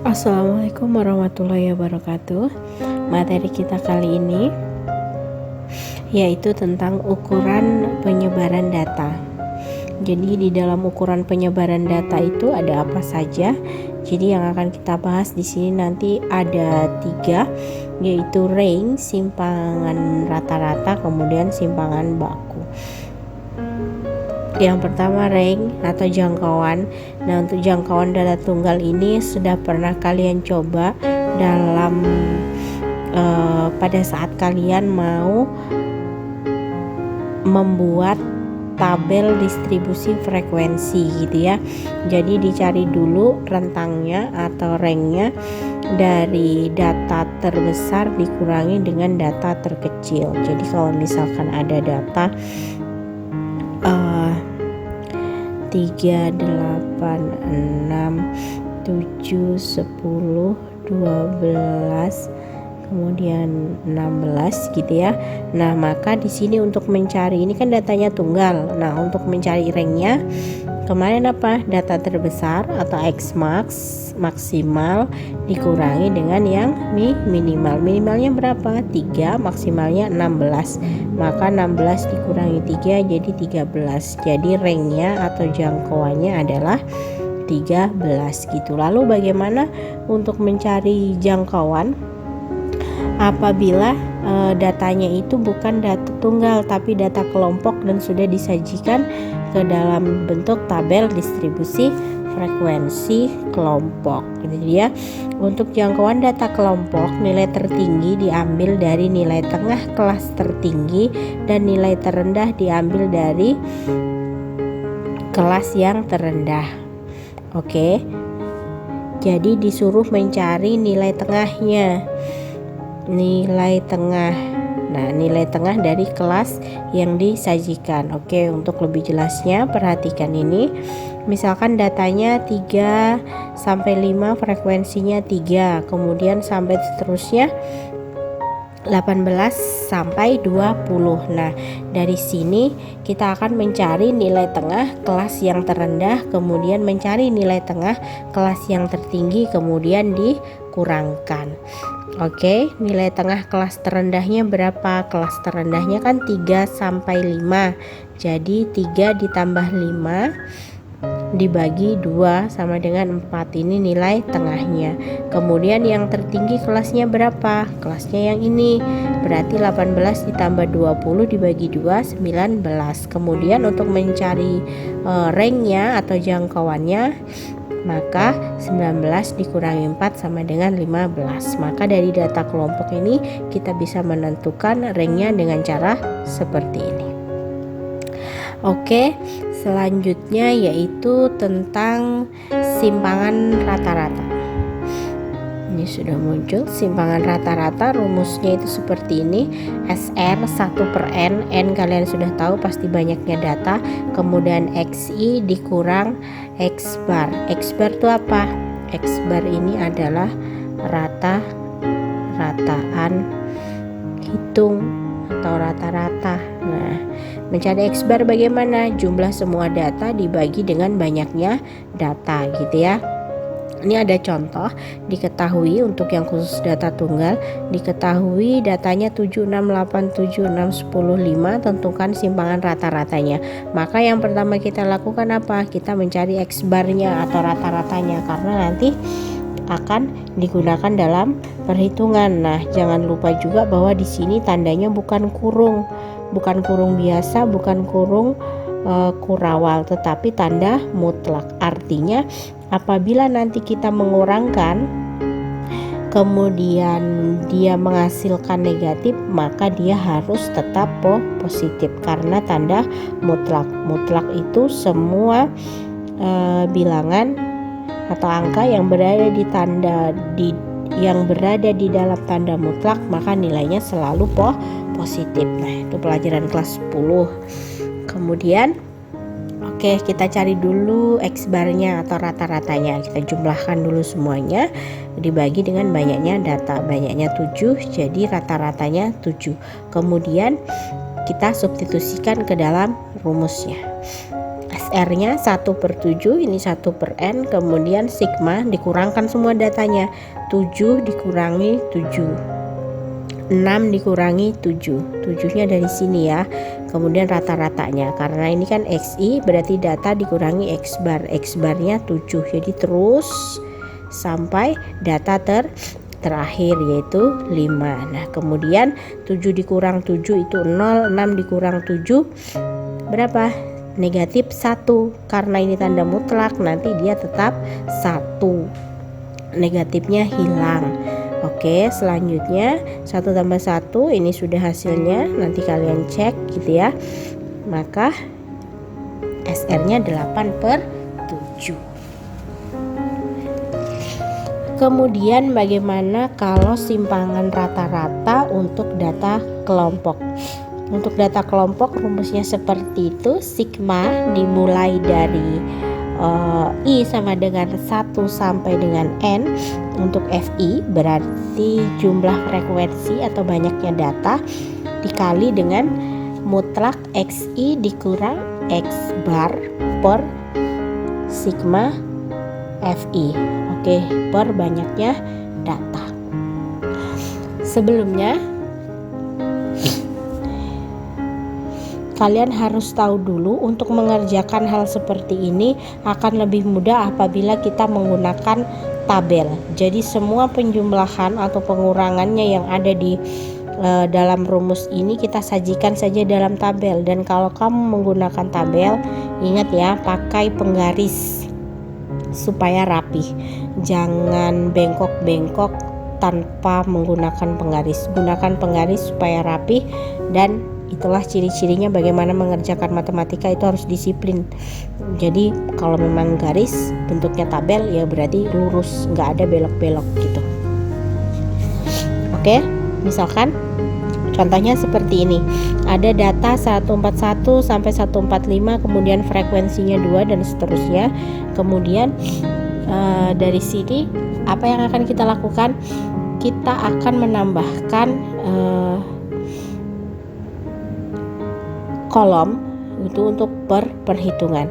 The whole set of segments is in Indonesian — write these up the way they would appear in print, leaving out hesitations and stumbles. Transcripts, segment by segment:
Assalamualaikum warahmatullahi wabarakatuh. Materi kita kali ini yaitu tentang ukuran penyebaran data. Jadi di dalam ukuran penyebaran data itu ada apa saja? Jadi yang akan kita bahas di sini nanti ada 3, yaitu range, simpangan rata-rata, kemudian simpangan baku. Yang pertama range atau jangkauan. Nah, untuk jangkauan data tunggal ini sudah pernah kalian coba dalam pada saat kalian mau membuat tabel distribusi frekuensi gitu ya. Jadi dicari dulu rentangnya atau range-nya dari data terbesar dikurangi dengan data terkecil. Jadi kalau misalkan ada data 3, 8, 6, 7, 10, 12, kemudian 16 gitu ya. Nah, maka di sini untuk mencari, ini kan datanya tunggal. Nah, untuk mencari range-nya kemarin apa? Data terbesar atau Xmax maksimal dikurangi dengan yang minimal. Minimalnya berapa? 3, maksimalnya 16. Maka 16 dikurangi 3 jadi 13. Jadi range-nya atau jangkauannya adalah 13 gitu. Lalu bagaimana untuk mencari jangkauan apabila datanya itu bukan data tunggal tapi data kelompok dan sudah disajikan ke dalam bentuk tabel distribusi frekuensi kelompok. Jadi ya, untuk jangkauan data kelompok, nilai tertinggi diambil dari nilai tengah kelas tertinggi dan nilai terendah diambil dari kelas yang terendah. Oke. Jadi disuruh mencari nilai tengahnya. Nilai tengah. Nah, nilai tengah dari kelas yang disajikan. Oke, untuk lebih jelasnya perhatikan ini. Misalkan datanya 3 sampai 5, frekuensinya 3, kemudian sampai seterusnya 18 sampai 20. Nah, dari sini kita akan mencari nilai tengah kelas yang terendah, kemudian mencari nilai tengah kelas yang tertinggi, kemudian dikurangkan. Oke, nilai tengah kelas terendahnya berapa? Kelas terendahnya kan 3 sampai 5. Jadi 3 ditambah 5 dibagi 2 sama dengan 4. Ini nilai tengahnya. Kemudian yang tertinggi kelasnya berapa? Kelasnya yang ini. Berarti 18 ditambah 20 dibagi 2, 19. Kemudian untuk mencari range-nya atau jangkauannya, maka 19 dikurangi 4 sama dengan 15. Maka dari data kelompok ini kita bisa menentukan range-nya dengan cara seperti ini. Oke, selanjutnya yaitu tentang simpangan rata-rata. Ini sudah muncul simpangan rata-rata, rumusnya itu seperti ini. SR 1/N, N kalian sudah tahu pasti banyaknya data, kemudian XI dikurang X bar. X bar itu apa? X bar ini adalah rata-rataan hitung atau rata-rata. Nah, mencari X bar bagaimana? Jumlah semua data dibagi dengan banyaknya data gitu ya. Ini ada contoh, diketahui untuk yang khusus data tunggal, diketahui datanya 7, 6, 8, 7, 6, 10, 5, tentukan simpangan rata-ratanya. Maka yang pertama kita lakukan apa? Kita mencari X barnya atau rata-ratanya, karena nanti akan digunakan dalam perhitungan. Nah, jangan lupa juga bahwa di sini tandanya bukan kurung biasa, bukan kurung kurawal, tetapi tanda mutlak. Artinya apabila nanti kita mengurangkan kemudian dia menghasilkan negatif, maka dia harus tetap positif karena tanda mutlak. Mutlak itu semua bilangan atau angka yang berada di dalam tanda mutlak, maka nilainya selalu positif. Nah, itu pelajaran kelas 10. Kemudian oke, kita cari dulu X barnya atau rata-ratanya. Kita jumlahkan dulu semuanya dibagi dengan banyaknya data. Banyaknya 7, jadi rata-ratanya 7. Kemudian kita substitusikan ke dalam rumusnya. SR-nya 1/7, ini 1/n, kemudian sigma dikurangkan semua datanya, 7 dikurangi 7, 6 dikurangi 7, 7-nya dari sini ya. Kemudian rata-ratanya, karena ini kan XI berarti data dikurangi X bar, X barnya 7, jadi terus sampai data terakhir yaitu 5. Nah kemudian 7 dikurang 7 itu 0, 6 dikurang 7 berapa? Negatif 1. Karena ini tanda mutlak, nanti dia tetap 1, negatifnya hilang. Oke, selanjutnya 1 tambah 1 ini sudah hasilnya, nanti kalian cek gitu ya. Maka SR-nya 8/7. Kemudian bagaimana kalau simpangan rata-rata untuk data kelompok? Untuk data kelompok rumusnya seperti itu, sigma dimulai dari I sama dengan 1 sampai dengan N. Untuk FI berarti jumlah frekuensi atau banyaknya data dikali dengan mutlak XI dikurang X bar per sigma FI. Oke, per banyaknya data. Sebelumnya kalian harus tahu dulu untuk mengerjakan hal seperti ini akan lebih mudah apabila kita menggunakan tabel. Jadi semua penjumlahan atau pengurangannya yang ada di dalam rumus ini kita sajikan saja dalam tabel. Dan kalau kamu menggunakan tabel, ingat ya, pakai penggaris supaya rapih. Jangan bengkok-bengkok tanpa menggunakan penggaris. Gunakan penggaris supaya rapih, dan itulah ciri-cirinya bagaimana mengerjakan matematika itu harus disiplin. Jadi kalau memang garis bentuknya tabel ya berarti lurus, nggak ada belok-belok gitu. Oke, misalkan contohnya seperti ini. Ada data 141 sampai 145, kemudian frekuensinya 2 dan seterusnya. Kemudian dari sini apa yang akan kita lakukan? Kita akan menambahkan kolom itu untuk perhitungan.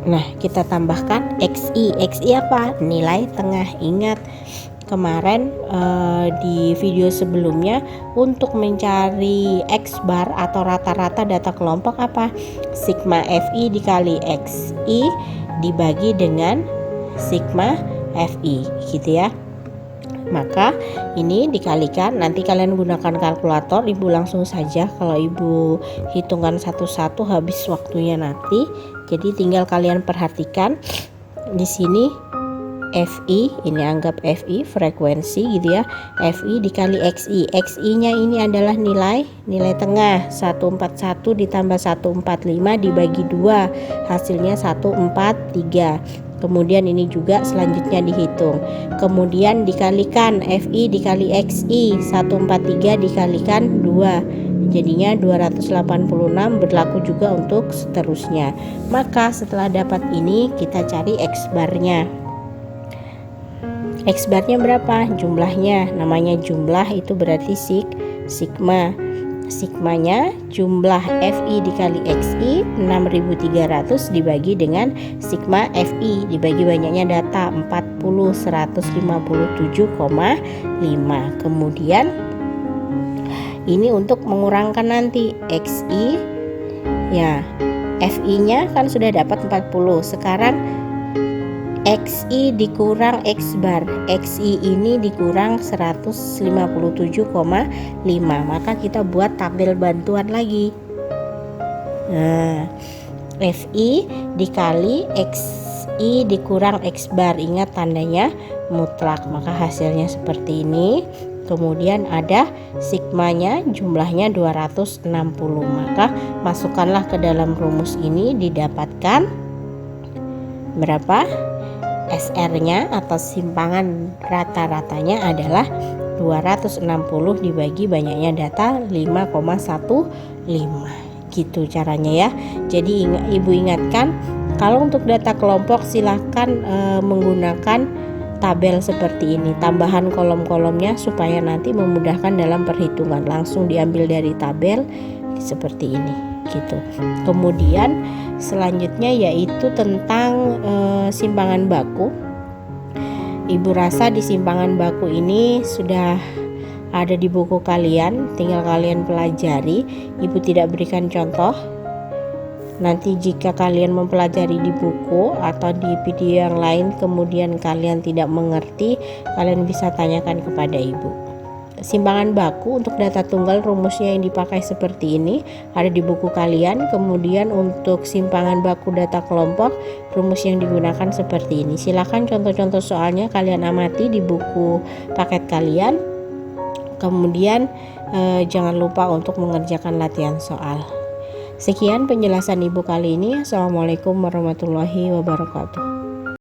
Nah, kita tambahkan XI. XI apa? Nilai tengah. Ingat kemarin di video sebelumnya untuk mencari X bar atau rata-rata data kelompok apa? Sigma FI dikali XI dibagi dengan sigma FI gitu ya. Maka ini dikalikan, nanti kalian gunakan kalkulator, ibu langsung saja. Kalau ibu hitungan satu-satu habis waktunya nanti. Jadi tinggal kalian perhatikan di sini FI, ini anggap FI frekuensi gitu ya. FI dikali XI. XI-nya ini adalah nilai tengah. 141 ditambah 145 dibagi 2, hasilnya 143. Kemudian ini juga selanjutnya dihitung. Kemudian dikalikan FI dikali XI, 143 dikalikan 2. Jadinya 286, berlaku juga untuk seterusnya. Maka setelah dapat ini kita cari X barnya. X barnya berapa? Jumlahnya, namanya jumlah itu berarti sigma. Sigmanya jumlah FI dikali XI 6300 dibagi dengan sigma FI dibagi banyaknya data 40 157,5. Kemudian ini untuk mengurangkan nanti XI ya, FI nya kan sudah dapat 40. Sekarang XI dikurang X bar, XI ini dikurang 157,5, maka kita buat tabel bantuan lagi. Nah, FI dikali XI dikurang X bar, ingat tandanya mutlak, maka hasilnya seperti ini. Kemudian ada sigmanya, jumlahnya 260, maka masukkanlah ke dalam rumus ini, didapatkan berapa? SR-nya atau simpangan rata-ratanya adalah 260 dibagi banyaknya data 5,15. Gitu caranya ya. Jadi ibu ingatkan, kalau untuk data kelompok silahkan menggunakan tabel seperti ini, tambahan kolom-kolomnya supaya nanti memudahkan dalam perhitungan. Langsung diambil dari tabel seperti ini. gitu. Kemudian selanjutnya yaitu tentang simpangan baku. Ibu rasa di simpangan baku ini sudah ada di buku kalian, tinggal kalian pelajari. Ibu tidak berikan contoh. Nanti jika kalian mempelajari di buku atau di video yang lain kemudian kalian tidak mengerti, kalian bisa tanyakan kepada ibu. Simpangan baku untuk data tunggal rumusnya yang dipakai seperti ini, ada di buku kalian. Kemudian untuk simpangan baku data kelompok, rumus yang digunakan seperti ini. Silakan contoh-contoh soalnya kalian amati di buku paket kalian. Kemudian jangan lupa untuk mengerjakan latihan soal. Sekian penjelasan ibu kali ini. Assalamualaikum warahmatullahi wabarakatuh.